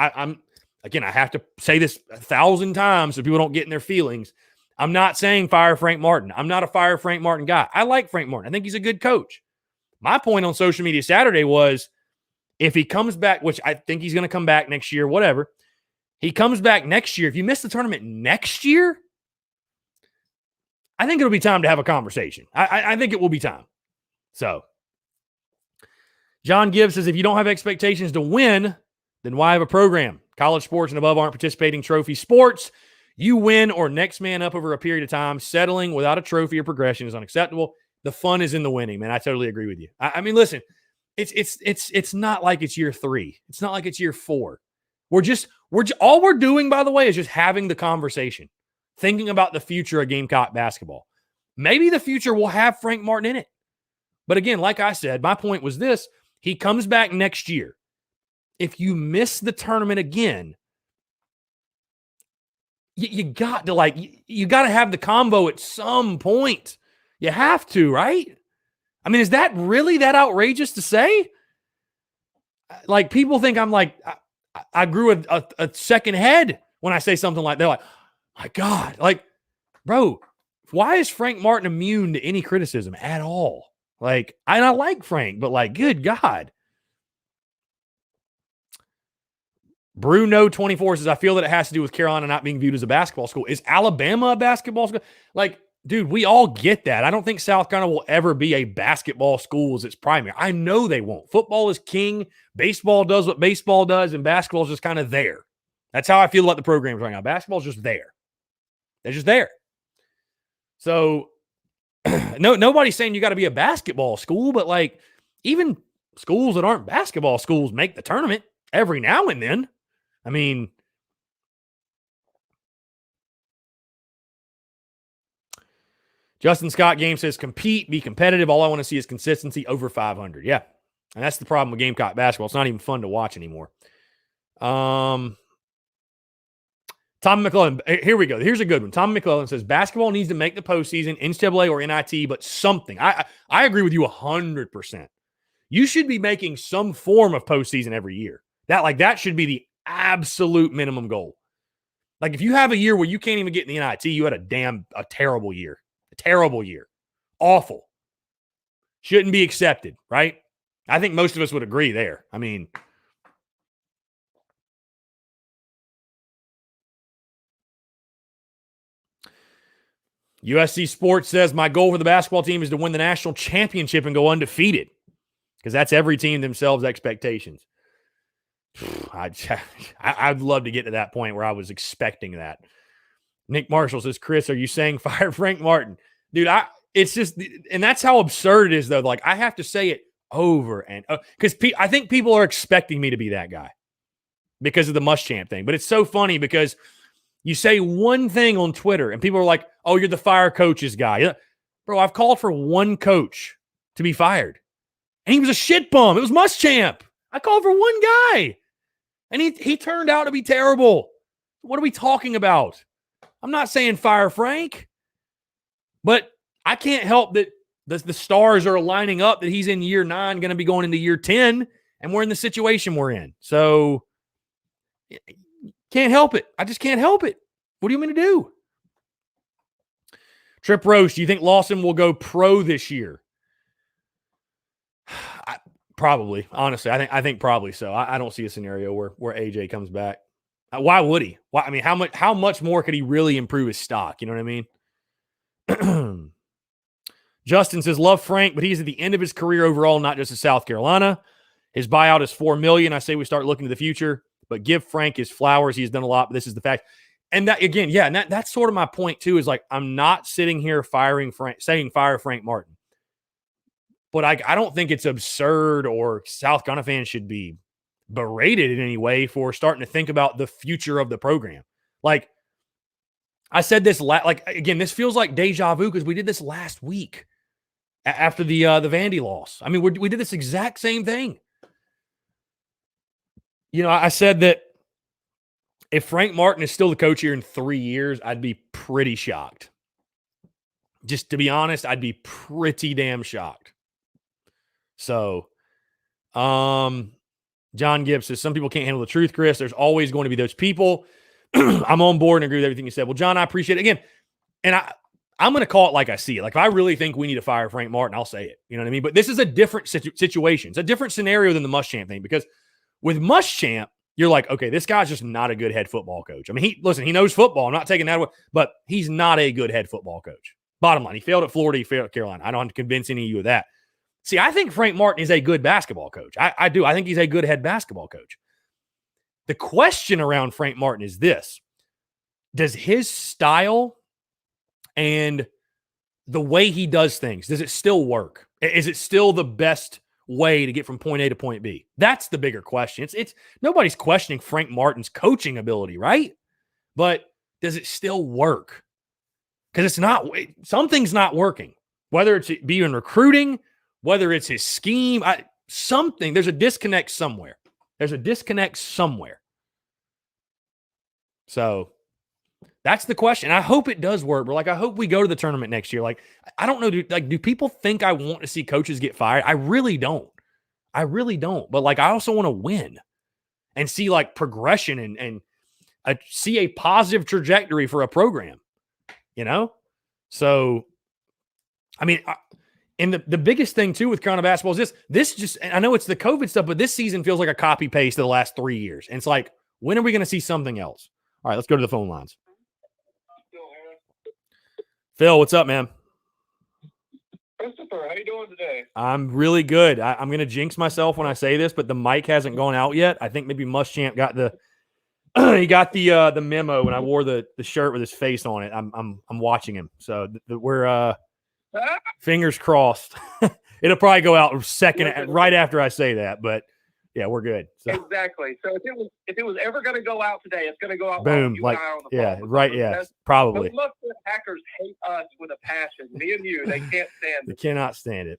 again, I have to say this 1,000 times so people don't get in their feelings. I'm not saying fire Frank Martin. I'm not a fire Frank Martin guy. I like Frank Martin. I think he's a good coach. My point on social media Saturday was if he comes back, which I think he's going to come back next year, whatever. He comes back next year. If you miss the tournament next year, I think it'll be time to have a conversation. I think it will be time. So, John Gibbs says, if you don't have expectations to win, then why have a program? College sports and above aren't participating trophy sports. You win or next man up over a period of time. Settling without a trophy or progression is unacceptable. The fun is in the winning, man. I totally agree with you. I mean, listen, it's not like it's year 3. It's not like it's year 4. All we're doing, by the way, is just having the conversation, thinking about the future of Gamecock basketball. Maybe the future will have Frank Martin in it. But again, like I said, my point was this. He comes back next year. If you miss the tournament again, you got to have the combo at some point. You have to, right? I mean, is that really that outrageous to say? Like, people think I'm like, I grew a second head when I say something like, they're like, my God, like, bro, why is Frank Martin immune to any criticism at all? Like, I like Frank, but like, good God. Bruno 24 says, I feel that it has to do with Carolina not being viewed as a basketball school. Is Alabama a basketball school? Like, dude, we all get that. I don't think South Carolina will ever be a basketball school as its primary. I know they won't. Football is king. Baseball does what baseball does, and basketball is just kind of there. That's how I feel about the programs right now. Basketball is just there. They're just there. So, nobody's saying you got to be a basketball school, but like even schools that aren't basketball schools make the tournament every now and then. I mean, Justin Scott Game says compete, be competitive. All I want to see is consistency over 500. Yeah. And that's the problem with Gamecock basketball. It's not even fun to watch anymore. Tom McClellan. Here we go. Here's a good one. Tom McClellan says basketball needs to make the postseason, NCAA or NIT, but something. I agree with you 100%. You should be making some form of postseason every year. That should be the absolute minimum goal. Like if you have a year where you can't even get in the NIT, you had a terrible year. A terrible year. Awful. Shouldn't be accepted, right? I think most of us would agree there. I mean, USC Sports says my goal for the basketball team is to win the national championship and go undefeated because that's every team themselves' expectations. I'd love to get to that point where I was expecting that. Nick Marshall says, Chris, are you saying fire Frank Martin? Dude, it's just, and that's how absurd it is, though. Like, I have to say it over and because I think people are expecting me to be that guy because of the Muschamp thing. But it's so funny because you say one thing on Twitter and people are like, oh, you're the fire coaches guy. Bro, I've called for one coach to be fired. And he was a shit bum. It was Muschamp. I called for one guy. And he turned out to be terrible. What are we talking about? I'm not saying fire Frank. But I can't help that the stars are lining up that he's in year 9, going to be going into year 10, and we're in the situation we're in. So, can't help it. I just can't help it. What do you mean to do? Trip Roast, do you think Lawson will go pro this year? Probably. Honestly, I think probably so. I don't see a scenario where AJ comes back. Why would he? Why? I mean, how much more could he really improve his stock? You know what I mean? Justin says, love Frank, but he's at the end of his career overall, not just in South Carolina. His buyout is $4 million. I say we start looking to the future, but give Frank his flowers. He's done a lot, but this is the fact. And that again, yeah, and that's sort of my point too, is like I'm not sitting here saying fire Frank Martin. But I don't think it's absurd or South Carolina fans should be berated in any way for starting to think about the future of the program. Like, I said this, again, this feels like deja vu because we did this last week after the Vandy loss. I mean, we did this exact same thing. You know, I said that if Frank Martin is still the coach here in 3 years, I'd be pretty shocked. Just to be honest, I'd be pretty damn shocked. So, John Gibbs says, some people can't handle the truth, Chris. There's always going to be those people. I'm on board and agree with everything you said. Well, John, I appreciate it. Again, and I'm going to call it like I see it. Like, if I really think we need to fire Frank Martin, I'll say it. You know what I mean? But this is a different situation. It's a different scenario than the Muschamp thing because with Muschamp, you're like, okay, this guy's just not a good head football coach. I mean, he knows football. I'm not taking that away, but he's not a good head football coach. Bottom line, he failed at Florida, he failed at Carolina. I don't have to convince any of you of that. See, I think Frank Martin is a good basketball coach. I do. I think he's a good head basketball coach. The question around Frank Martin is this. Does his style and the way he does things, does it still work? Is it still the best way to get from point A to point B? That's the bigger question. It's nobody's questioning Frank Martin's coaching ability, right? But does it still work? Because something's not working. Whether it's being recruiting, whether it's his scheme, there's a disconnect somewhere. So that's the question. I hope it does work. But I hope we go to the tournament next year. Like, I don't know. Do people think I want to see coaches get fired? I really don't. But I also want to win and see progression and see a positive trajectory for a program, you know? So, I mean, and the biggest thing too with Carolina basketball is this just, I know it's the COVID stuff, but this season feels like a copy paste of the last 3 years. And it's like, when are we going to see something else? All right, let's go to the phone lines. Phil, what's up, man? Christopher, how you doing today? I'm really good. I'm going to jinx myself when I say this, but the mic hasn't gone out yet. I think maybe Muschamp got the he got the memo when I wore the shirt with his face on it. I'm watching him, so we're fingers crossed. It'll probably go out second right after I say that, but yeah, we're good. So. Exactly. So if it was ever going to go out today, it's going to go out. Boom, like on the phone, right? Yeah, probably. Most of the hackers hate us with a passion. Me and you, they can't stand it. They cannot stand it.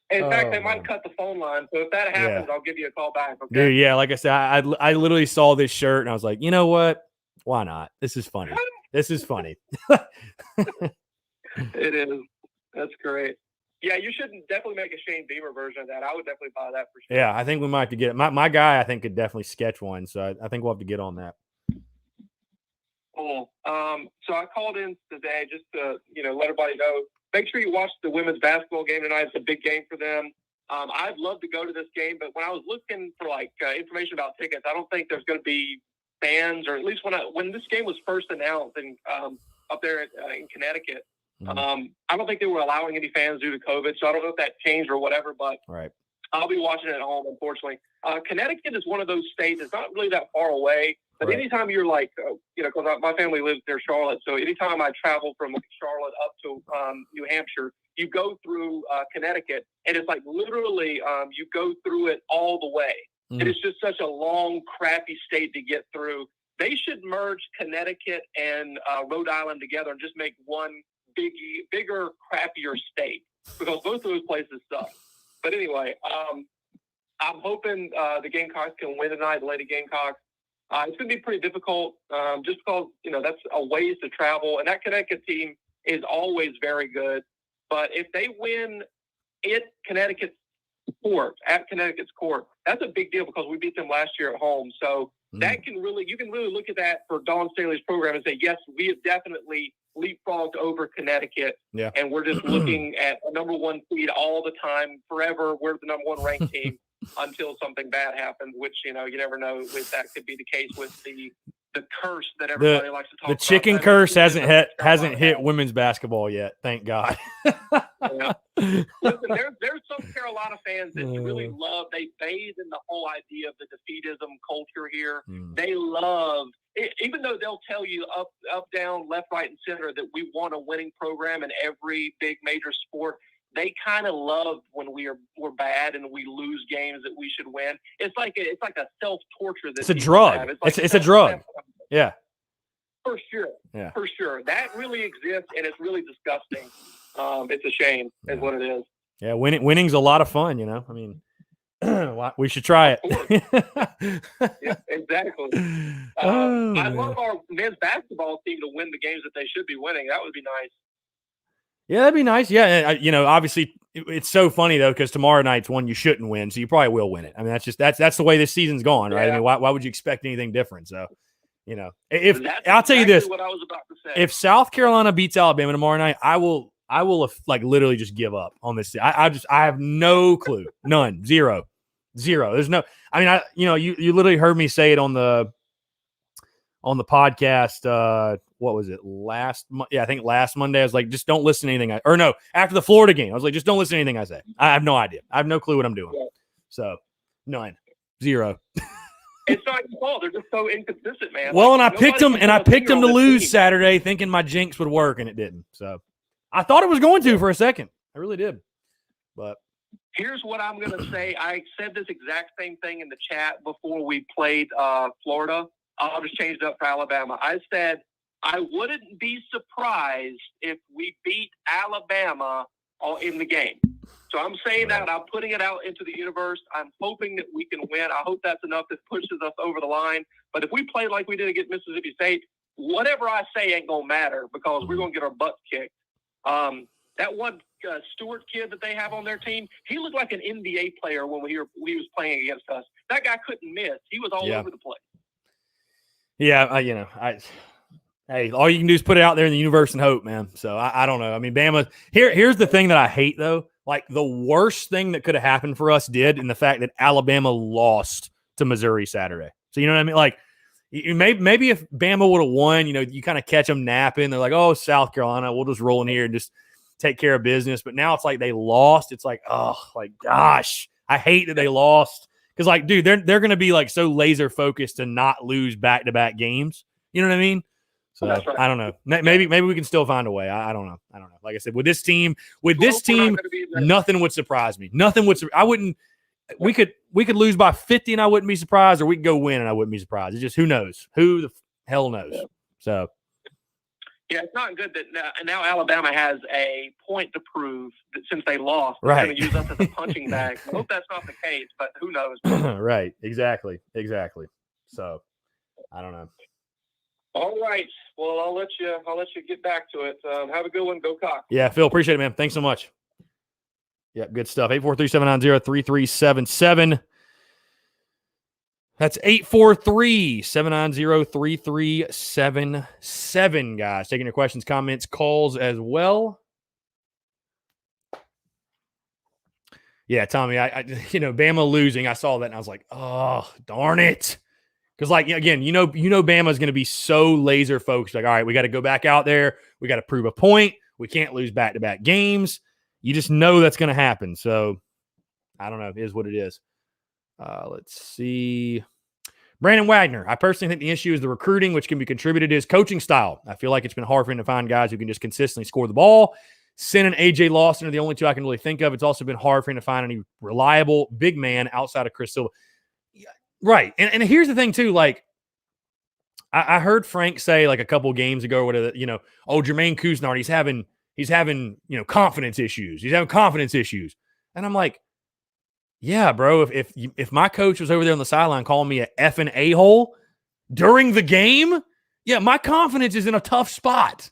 In fact, they might cut the phone line. So if that happens, I'll give you a call back. Okay? Dude, yeah, like I said, I literally saw this shirt and I was like, you know what? Why not? This is funny. This is funny. It is. That's great. Yeah, you should definitely make a Shane Beamer version of that. I would definitely buy that for sure. Yeah, I think we might have to get it. My guy, I think, could definitely sketch one. So I think we'll have to get on that. Cool. So I called in today just to, let everybody know. Make sure you watch the women's basketball game tonight. It's a big game for them. I'd love to go to this game, but when I was looking for information about tickets, I don't think there's going to be fans, or at least when this game was first announced and up there in Connecticut. I don't think they were allowing any fans due to COVID, so I don't know if that changed or whatever, but right. I'll be watching it at home, unfortunately. Connecticut is one of those states. It's not really that far away, but anytime you're because my family lives near Charlotte, so anytime I travel from Charlotte up to New Hampshire, you go through Connecticut, and it's literally you go through it all the way. And it's just such a long, crappy state to get through. They should merge Connecticut and Rhode Island together and just make one bigger, crappier state, because both of those places suck. But anyway, I'm hoping the Gamecocks can win tonight, the Lady Gamecocks. It's going to be pretty difficult just because, that's a ways to travel. And that Connecticut team is always very good. But if they win at Connecticut's court, that's a big deal because we beat them last year at home. So that you can really look at that for Dawn Staley's program and say, yes, we have definitely leapfrogged over Connecticut. Yeah. And we're just looking at a number one seed all the time, forever. We're the number one ranked team until something bad happens, which, you never know if that could be the case with the curse that everybody likes to talk about. The chicken curse hasn't hit women's basketball yet. Thank God. Yeah. Listen, there's some Carolina fans that really love, they bathe in the whole idea of the defeatism culture here. They love, even though they'll tell you up, down, left, right, and center that we want a winning program in every big major sport, they kind of love when we're bad and we lose games that we should win. It's like a self-torture. It's a drug. It's a drug. Yeah. For sure. Yeah. For sure. That really exists, and it's really disgusting. It's a shame, is what it is. Yeah, winning's a lot of fun, I mean, we should try it. Yeah, exactly. I'd love our men's basketball team to win the games that they should be winning. That would be nice. Yeah, that'd be nice. Yeah, obviously it's so funny though, because tomorrow night's one you shouldn't win, so you probably will win it. I mean, that's the way this season's gone, right? Yeah. I mean, why would you expect anything different? So, if I'll tell you this, what I was about to say. If South Carolina beats Alabama tomorrow night, I will literally just give up on this. I have no clue, none, zero. There's no. I mean, you literally heard me say it on the podcast. What was it? I think last Monday. I was like, just don't listen to anything. After the Florida game, I was like, just don't listen to anything I say. I have no idea. I have no clue what I'm doing. Yeah. So, none, zero. It's not your fault. They're just so inconsistent, man. Well, and I picked them to lose Saturday, thinking my jinx would work, and it didn't. So, I thought it was going to for a second. I really did. But here's what I'm going to say. I said this exact same thing in the chat before we played Florida. I'll just change it up for Alabama. I said I wouldn't be surprised if we beat Alabama in the game. So I'm saying that. I'm putting it out into the universe. I'm hoping that we can win. I hope that's enough that pushes us over the line. But if we play like we did against Mississippi State, whatever I say ain't going to matter because we're going to get our butts kicked. That one Stewart kid that they have on their team, he looked like an NBA player when he was playing against us. That guy couldn't miss. He was all over the place. Yeah, hey, all you can do is put it out there in the universe and hope, man. So I don't know. I mean, Bama. Here's the thing that I hate though. Like the worst thing that could have happened for us did in the fact that Alabama lost to Missouri Saturday. So you know what I mean? Like Maybe if Bama would have won, you kind of catch them napping. They're like, oh, South Carolina, we'll just roll in here and just take care of business. But now it's like they lost. It's like, oh, like, gosh, I hate that they lost. Because, like, dude, they're going to be, like, so laser focused to not lose back-to-back games. You know what I mean? So, right. I don't know. Maybe we can still find a way. I don't know. Like I said, with this team, nothing would surprise me. I wouldn't – we could lose by 50 and I wouldn't be surprised, or we could go win and I wouldn't be surprised. It's just who knows? Who the hell knows? Yeah. So – yeah, it's not good that now Alabama has a point to prove that since they lost, they're right. going to use us as a punching bag. I hope that's not the case, but who knows? Right, exactly. So, I don't know. All right. Well, I'll let you get back to it. Have a good one. Go Cox. Yeah, Phil, appreciate it, man. Thanks so much. Yep, good stuff. 843-790-3377. That's 843-790-3377, guys. Taking your questions, comments, calls as well. Yeah, Tommy, I Bama losing, I saw that and I was like, oh, darn it. Because, like, again, Bama's going to be so laser focused. Like, all right, we got to go back out there. We got to prove a point. We can't lose back-to-back games. You just know that's going to happen. So, I don't know. It is what it is. Let's see. Brandon Wagner. I personally think the issue is the recruiting, which can be contributed to his coaching style. I feel like it's been hard for him to find guys who can just consistently score the ball. Sin and A.J. Lawson are the only two I can really think of. It's also been hard for him to find any reliable big man outside of Chris Silva. Right. And here's the thing, too. Like, I heard Frank say, like, a couple games ago, Jermaine Couisnard, he's having confidence issues. He's having confidence issues. And I'm like, yeah, bro, if my coach was over there on the sideline calling me a effing a-hole during the game, yeah, my confidence is in a tough spot.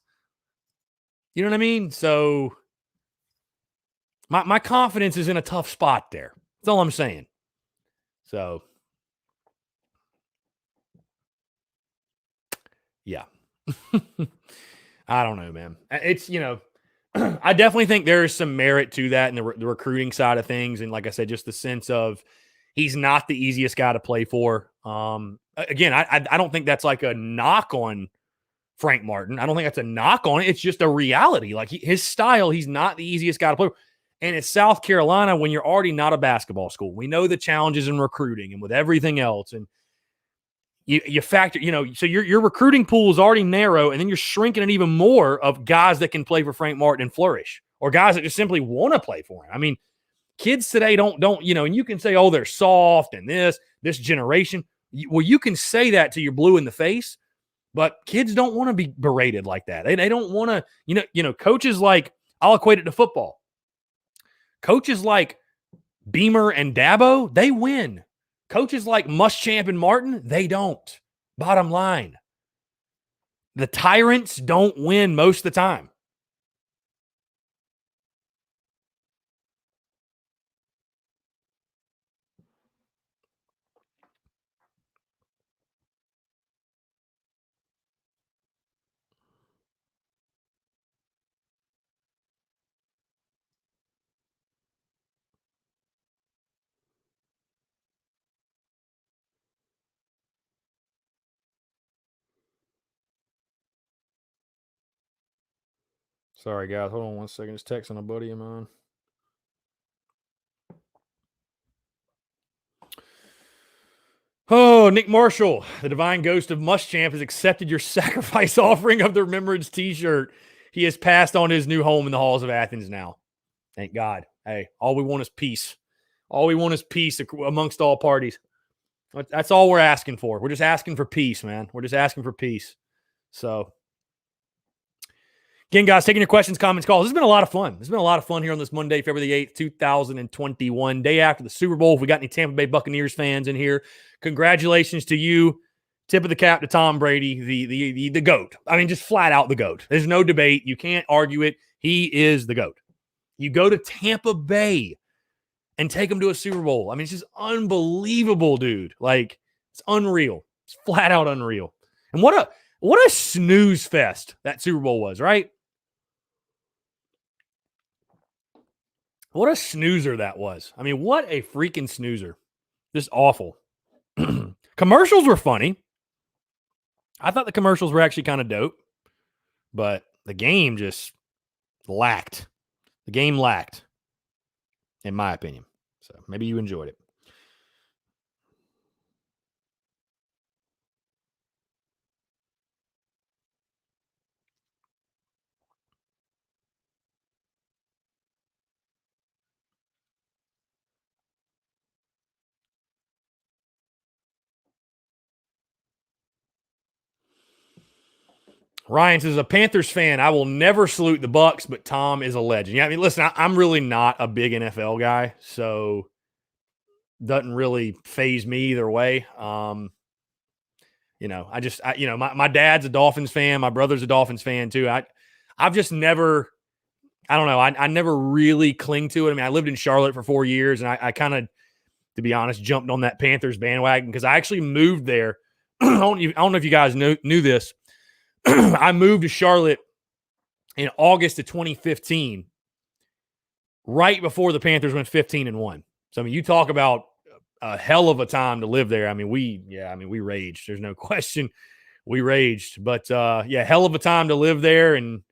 You know what I mean? So my confidence is in a tough spot there. That's all I'm saying. So, yeah. I don't know, man. It's, I definitely think there is some merit to that in the recruiting side of things. And like I said, just the sense of he's not the easiest guy to play for. Again, I don't think that's like a knock on Frank Martin. I don't think that's a knock on it. It's just a reality. Like his style, he's not the easiest guy to play for. And it's South Carolina when you're already not a basketball school. We know the challenges in recruiting and with everything else. And you factor, so your recruiting pool is already narrow, and then you're shrinking it even more of guys that can play for Frank Martin and flourish, or guys that just simply want to play for him. I mean, kids today don't, and you can say, oh, they're soft and this generation. Well, you can say that till you're blue in the face, but kids don't want to be berated like that. They don't want to, coaches like, I'll equate it to football. Coaches like Beamer and Dabo, they win. Coaches like Muschamp and Martin, they don't. Bottom line. The tyrants don't win most of the time. Sorry, guys. Hold on one second. Just texting a buddy of mine. Oh, Nick Marshall, the divine ghost of Muschamp, has accepted your sacrifice offering of the Remembrance t-shirt. He has passed on his new home in the halls of Athens now. Thank God. Hey, all we want is peace. All we want is peace amongst all parties. That's all we're asking for. We're just asking for peace, man. We're just asking for peace. So, again, guys, taking your questions, comments, calls. This has been a lot of fun. It's been a lot of fun here on this Monday, February 8th, 2021, day after the Super Bowl. If we got any Tampa Bay Buccaneers fans in here, congratulations to you. Tip of the cap to Tom Brady, the GOAT. I mean, just flat out the GOAT. There's no debate. You can't argue it. He is the GOAT. You go to Tampa Bay and take them to a Super Bowl. I mean, it's just unbelievable, dude. Like, it's unreal. It's flat out unreal. And what a snooze fest that Super Bowl was, right? What a snoozer that was. I mean, what a freaking snoozer. Just awful. Commercials were funny. I thought the commercials were actually kind of dope, but the game just lacked. The game lacked, in my opinion. So maybe you enjoyed it. Ryan says, a Panthers fan, I will never salute the Bucs, but Tom is a legend. Yeah, I mean, listen, I'm really not a big NFL guy, so doesn't really phase me either way. My dad's a Dolphins fan. My brother's a Dolphins fan too. I've just never, I don't know. I never really cling to it. I mean, I lived in Charlotte for 4 years, and I kind of, to be honest, jumped on that Panthers bandwagon because I actually moved there. I don't know if you guys knew this. I moved to Charlotte in August of 2015, right before the Panthers went 15-1. So, I mean, you talk about a hell of a time to live there. I mean, we raged. There's no question. We raged. But, hell of a time to live there. And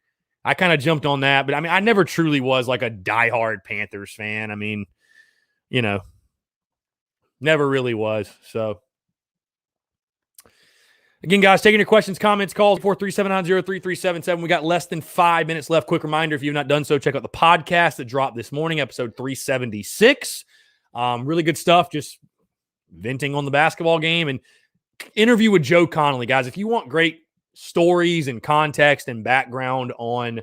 I kind of jumped on that. But, I mean, I never truly was like a diehard Panthers fan. I mean, never really was. So, again, guys, taking your questions, comments, calls, 437903377. We got less than 5 minutes left. Quick reminder, if you've not done so, check out the podcast that dropped this morning, episode 376. Really good stuff, just venting on the basketball game and interview with Joe Connolly. Guys, if you want great stories and context and background on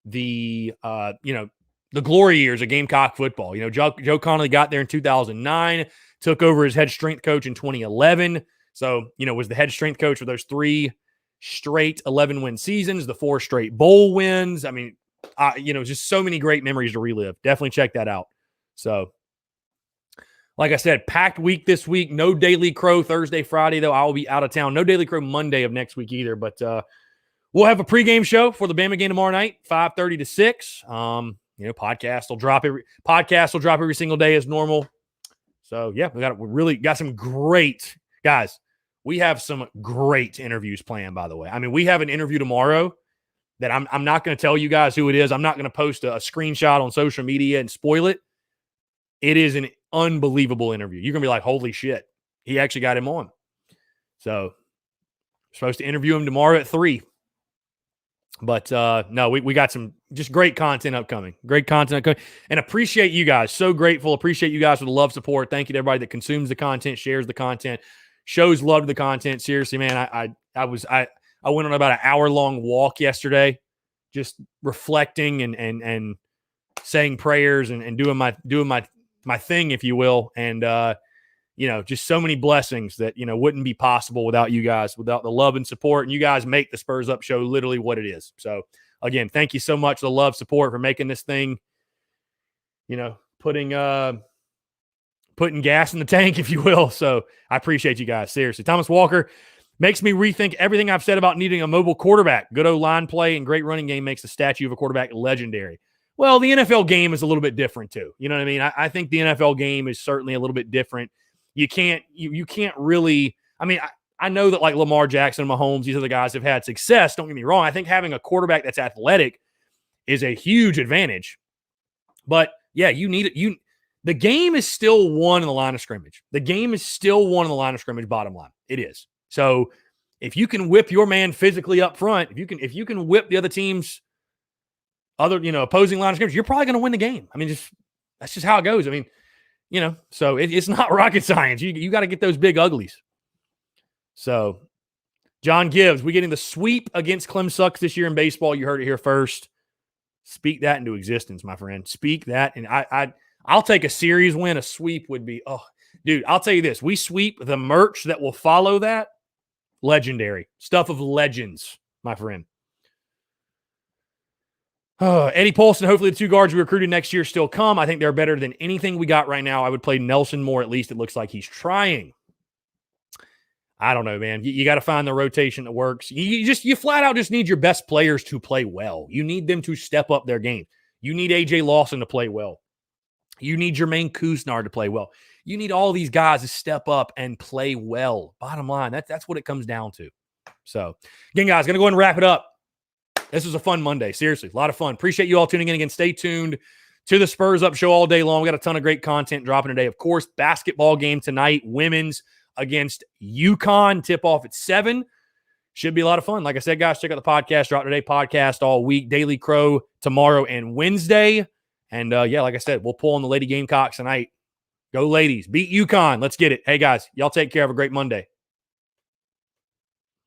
the glory years of Gamecock football. Joe Connolly got there in 2009, took over as head strength coach in 2011. So, was the head strength coach for those 3 straight 11-win seasons, the 4 straight bowl wins. I mean, just so many great memories to relive. Definitely check that out. So, like I said, packed week this week. No Daily Crow Thursday, Friday, though. I will be out of town. No Daily Crow Monday of next week either. But we'll have a pregame show for the Bama game tomorrow night, 5:30 to 6. Podcast will drop every single day as normal. So, yeah, we got some great guys. We have some great interviews planned, by the way. I mean, we have an interview tomorrow that I'm not going to tell you guys who it is. I'm not going to post a screenshot on social media and spoil it. It is an unbelievable interview. You're going to be like, holy shit, he actually got him on. So, we're supposed to interview him tomorrow at 3. But, no, we got some just great content upcoming. And appreciate you guys. So grateful. Appreciate you guys for the love, support. Thank you to everybody that consumes the content, shares the content, shows love to the content. Seriously, man, I went on about an hour-long walk yesterday, just reflecting and saying prayers and doing my thing, if you will. And, just so many blessings that, wouldn't be possible without you guys, without the love and support. And you guys make the Spurs Up Show literally what it is. So, again, thank you so much for the love, support, for making this thing, putting gas in the tank, if you will. So I appreciate you guys. Seriously. Thomas Walker makes me rethink everything I've said about needing a mobile quarterback. Good O-line play and great running game makes the statue of a quarterback legendary. Well, the NFL game is a little bit different too. You know what I mean? I think the NFL game is certainly a little bit different. You can't really, I mean, I know that like Lamar Jackson and Mahomes, these other guys have had success. Don't get me wrong. I think having a quarterback that's athletic is a huge advantage. But yeah, you need it. The game is still won in the line of scrimmage. Bottom line. It is. So if you can whip your man physically up front, if you can whip the other team's opposing line of scrimmage, you're probably going to win the game. I mean, that's just how it goes. I mean, so it's not rocket science. You got to get those big uglies. So John Gibbs, we getting the sweep against Clem Sucks this year in baseball. You heard it here first. Speak that into existence, my friend. Speak that. And I'll take a series win. A sweep would be, dude, I'll tell you this. We sweep the merch that will follow that. Legendary. Stuff of legends, my friend. Eddie Paulson, hopefully the 2 guards we recruited next year still come. I think they're better than anything we got right now. I would play Nelson more. At least it looks like he's trying. I don't know, man. You got to find the rotation that works. You flat out just need your best players to play well. You need them to step up their game. You need AJ Lawson to play well. You need Jermaine Kuznar to play well. You need all these guys to step up and play well. Bottom line, that's what it comes down to. So, again, guys, going to go ahead and wrap it up. This was a fun Monday. Seriously, a lot of fun. Appreciate you all tuning in again. Stay tuned to the Spurs Up Show all day long. We got a ton of great content dropping today. Of course, basketball game tonight, women's against Uconn. Tip off at 7. Should be a lot of fun. Like I said, guys, check out the podcast. Drop today, podcast all week. Daily Crow tomorrow and Wednesday. And, yeah, like I said, we'll pull on the Lady Gamecocks tonight. Go ladies. Beat Uconn. Let's get it. Hey, guys, y'all take care. Have a great Monday.